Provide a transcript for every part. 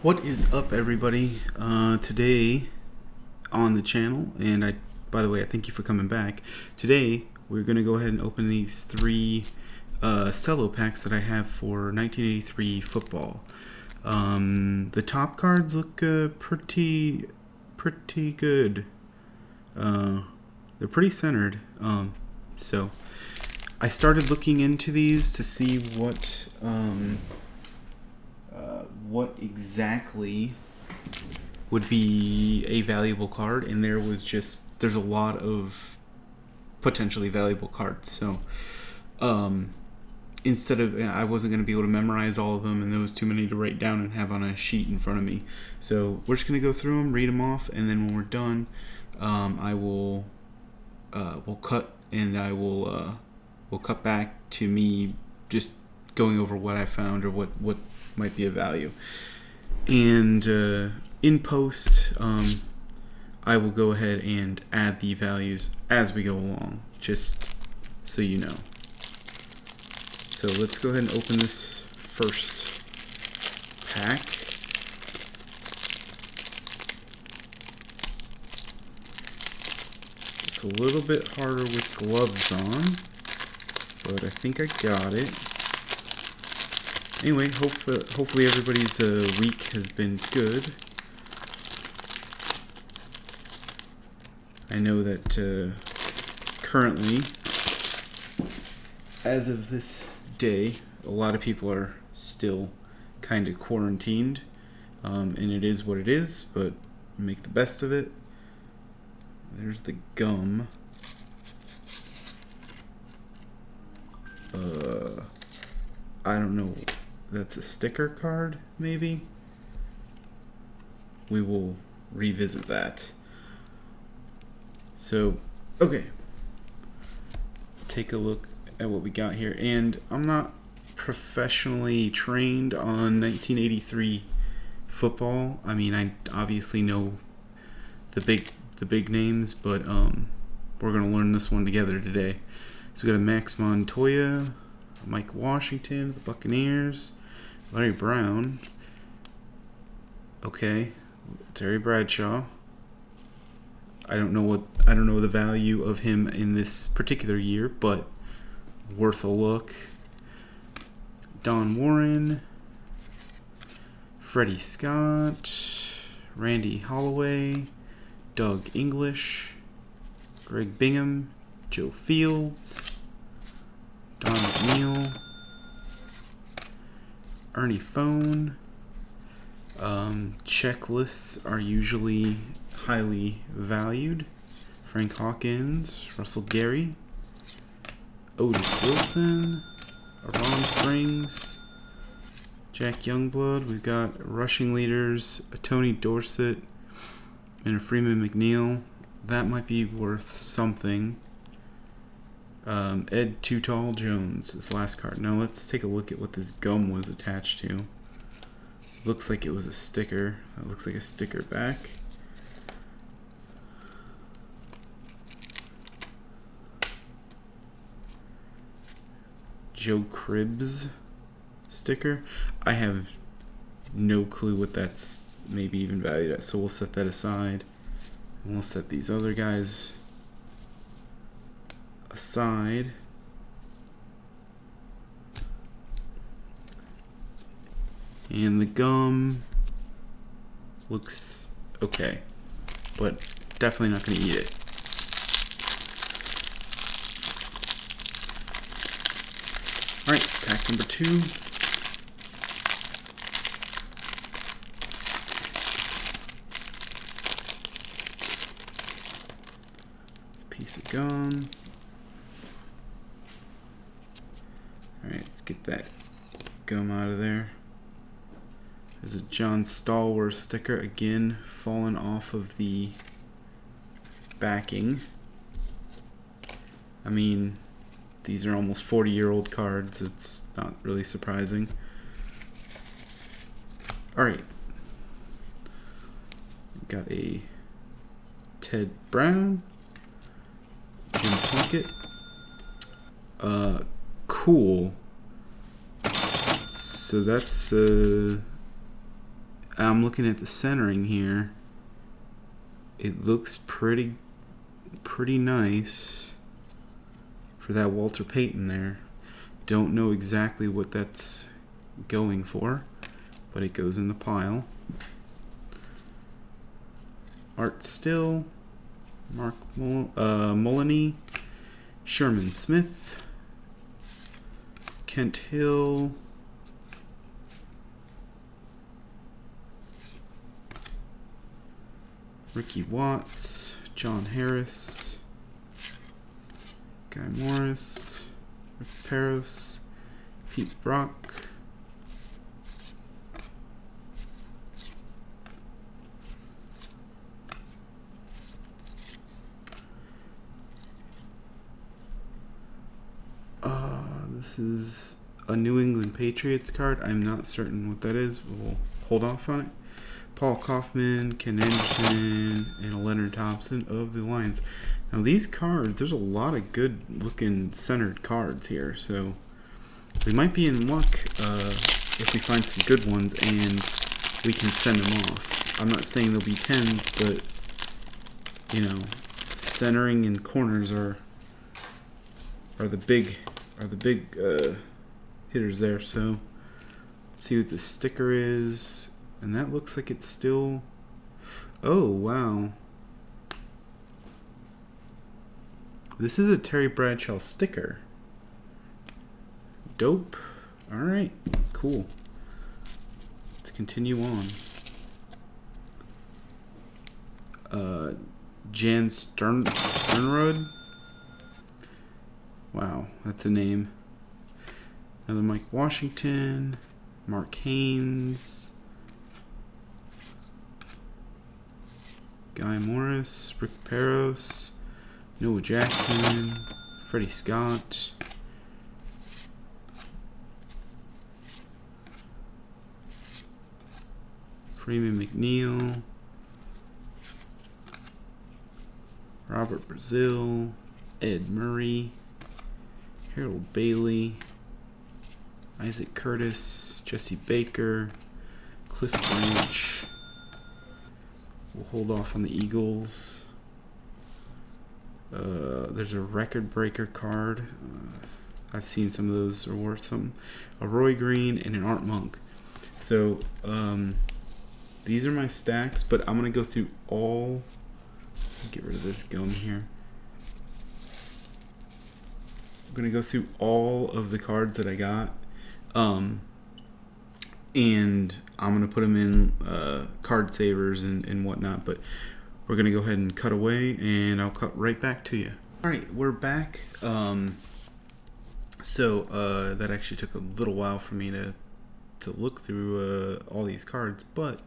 What is up, everybody? Today on the channel, and by the way, I thank you for coming back. Today, we're going to go ahead and open these three cello packs that I have for 1983 football. The top cards look pretty good. They're pretty centered. So I started looking into these to see what exactly would be a valuable card, and there's a lot of potentially valuable cards. So instead of, I wasn't going to be able to memorize all of them, and there was too many to write down and have on a sheet in front of me. So we're just going to go through them, read them off, and then when we're done, we'll cut, and we'll cut back to me just going over what I found or what might be of value. And in post, I will go ahead and add the values as we go along, just so you know. So let's go ahead and open this first pack. It's a little bit harder with gloves on, but I think I got it. Anyway, hopefully everybody's week has been good. I know that currently, as of this day, a lot of people are still kind of quarantined, and it is what it is, but make the best of it. There's the gum. I don't know. That's a sticker card, maybe? We will revisit that. So, okay. Let's take a look at what we got here. And I'm not professionally trained on 1983 football. I mean, I obviously know the big names, but we're going to learn this one together today. So we got a Max Montoya, Mike Washington, the Buccaneers, Larry Brown. Okay, Terry Bradshaw. I don't know the value of him in this particular year, but worth a look. Don Warren, Freddie Scott, Randy Holloway, Doug English, Greg Bingham, Joe Fields, Don McNeil, Ernie Phone. Checklists are usually highly valued. Frank Hawkins, Russell Gary, Otis Wilson, Ron Springs, Jack Youngblood. We've got rushing leaders, a Tony Dorsett, and a Freeman McNeil. That might be worth something. Ed Too Tall Jones is the last card. Now let's take a look at what this gum was attached to. Looks like it was a sticker. That looks like a sticker back. Joe Cribbs sticker. I have no clue what that's maybe even valued at, so we'll set that aside. And we'll set these other guys aside. And the gum looks okay, but definitely not going to eat it. Alright, pack number 2. Piece of gum. Alright, let's get that gum out of there. There's a John Stallworth sticker, again, fallen off of the backing. I mean, these are almost 40-year-old cards. It's not really surprising. Alright. Got a Ted Brown. Jim Plunkett. Cool. So that's I'm looking at the centering here. It looks pretty nice for that Walter Payton there. Don't know exactly what that's going for, but it goes in the pile. Art Still, Mark Mullany, Sherman Smith, Kent Hill, Ricky Watts, John Harris, Guy Morris, Rick Peros, Pete Brock, this is a New England Patriots card. I'm not certain what that is. We'll hold off on it. Paul Kaufman, Ken Anderson, and Leonard Thompson of the Lions. Now these cards, there's a lot of good looking centered cards here, so we might be in luck if we find some good ones and we can send them off. I'm not saying they'll be 10s, but you know, centering and corners are the big hitters there. So let's see what the sticker is. And that looks like it's still... Oh, wow. This is a Terry Bradshaw sticker. Dope. Alright, cool. Let's continue on. Jan Sternrod. Wow, that's a name. Another Mike Washington. Mark Haynes. Guy Morris, Rick Peros, Noah Jackson, Freddie Scott, Freeman McNeil, Robert Brazil, Ed Murray, Harold Bailey, Isaac Curtis, Jesse Baker, Cliff Branch. We'll hold off on the Eagles. There's a record breaker card. I've seen some of those are worth something. A Roy Green and an Art Monk. So these are my stacks, but I'm gonna go through all. Get rid of this gum here. I'm gonna go through all of the cards that I got. And I'm going to put them in card savers and whatnot, but we're going to go ahead and cut away, and I'll cut right back to you. Alright, we're back. So that actually took a little while for me to look through all these cards, but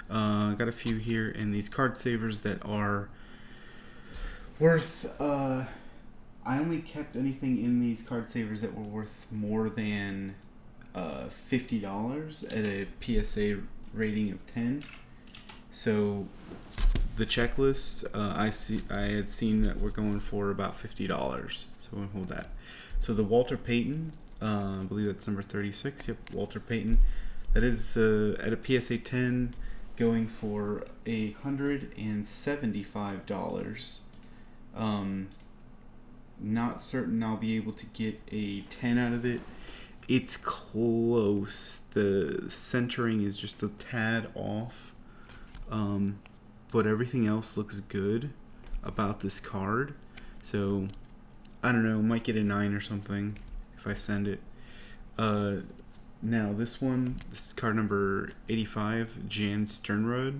I got a few here, and these card savers that are worth... I only kept anything in these card savers that were worth more than... $50 at a PSA rating of 10. So the checklist, I had seen that we're going for about $50. So we'll hold that. So the Walter Payton, I believe that's number 36. Yep, Walter Payton. That is at a PSA 10 going for $175. Not certain I'll be able to get a 10 out of it. It's close. The centering is just a tad off. But everything else looks good about this card. So, I don't know, might get a 9 or something if I send it. Now, this is card number 85, Jan Sternrod.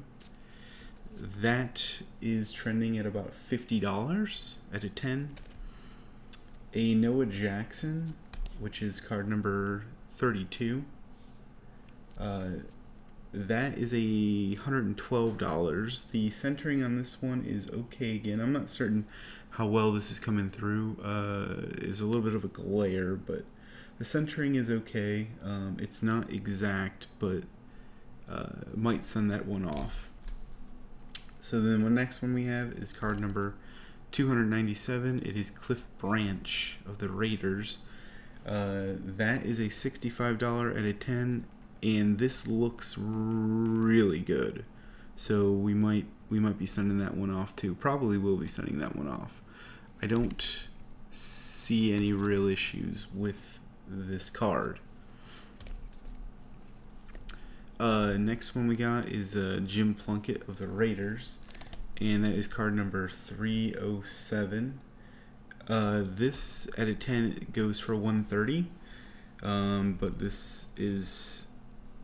That is trending at about $50 at a 10. A Noah Jackson, which is card number 32. That is $112. The centering on this one is okay again. I'm not certain how well this is coming through. Is a little bit of a glare, but the centering is okay. It's not exact, but might send that one off. So then the next one we have is card number 297. It is Cliff Branch of the Raiders. That is a $65 at a 10. and this looks really good. So we might be sending that one off too. Probably will be sending that one off. I don't see any real issues with this card. Next one we got is Jim Plunkett of the Raiders, and that is card number 307. This at a 10 goes for 130, but this is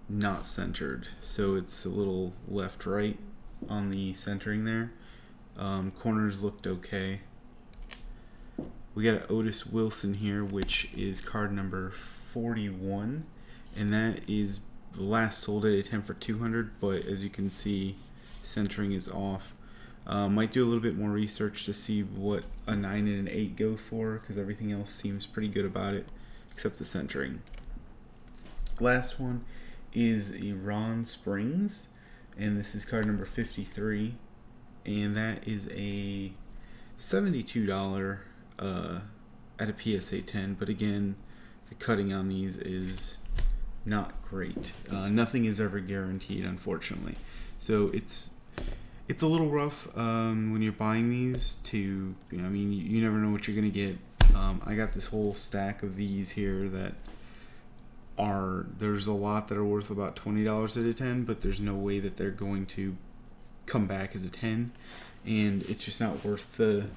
not centered, so it's a little left-right on the centering there. Corners looked okay. We got an Otis Wilson here, which is card number 41, and that is the last sold at a 10 for 200, but as you can see, centering is off. Might do a little bit more research to see what a 9 and an 8 go for, because everything else seems pretty good about it, except the centering. Last one is a Ron Springs, and this is card number 53, and that is a $72 at a PSA 10, but again, the cutting on these is not great. Nothing is ever guaranteed, unfortunately. So it's a little rough when you're buying these to, I mean, you never know what you're going to get. I got this whole stack of these here that there's a lot that are worth about $20 at a 10, but there's no way that they're going to come back as a 10, and it's just not worth the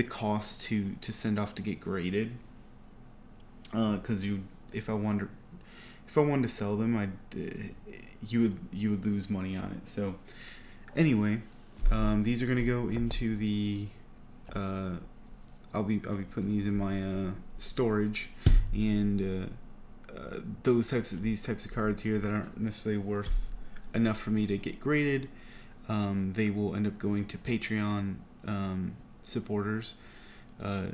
cost to send off to get graded. Because if I wanted to sell them, you would lose money on it. So anyway, these are going to go into the I'll be putting these in my storage, and these types of cards here that aren't necessarily worth enough for me to get graded, they will end up going to Patreon supporters.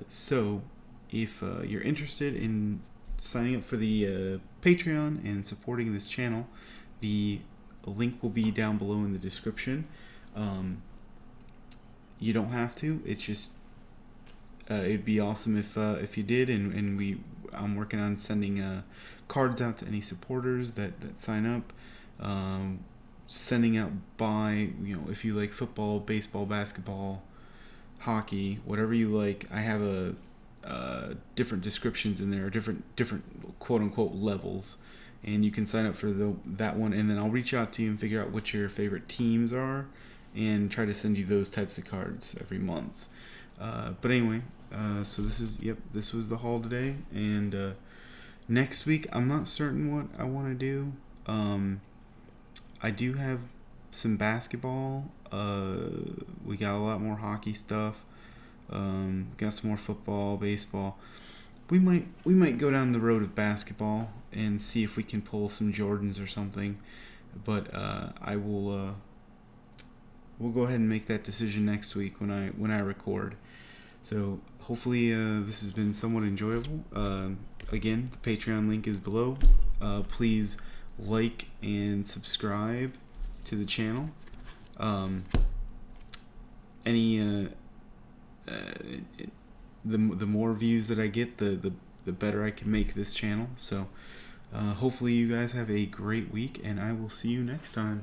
So if you're interested in signing up for the Patreon and supporting this channel, the link will be down below in the description. You don't have to. It's just it'd be awesome if you did, and I'm working on sending cards out to any supporters that sign up. Sending out by, if you like football, baseball, basketball, hockey, whatever you like. I have different descriptions in there, different quote unquote levels, and you can sign up for that one, and then I'll reach out to you and figure out what your favorite teams are and try to send you those types of cards every month. But anyway, so this was the haul today, and next week I'm not certain what I want to do. I do have some basketball. We got a lot more hockey stuff. Got some more football, baseball. We might go down the road of basketball and see if we can pull some Jordans or something. But I will. We'll go ahead and make that decision next week when I record. So hopefully this has been somewhat enjoyable. Again, the Patreon link is below. Please like and subscribe to the channel. The more views that I get, the better I can make this channel. So hopefully you guys have a great week, and I will see you next time.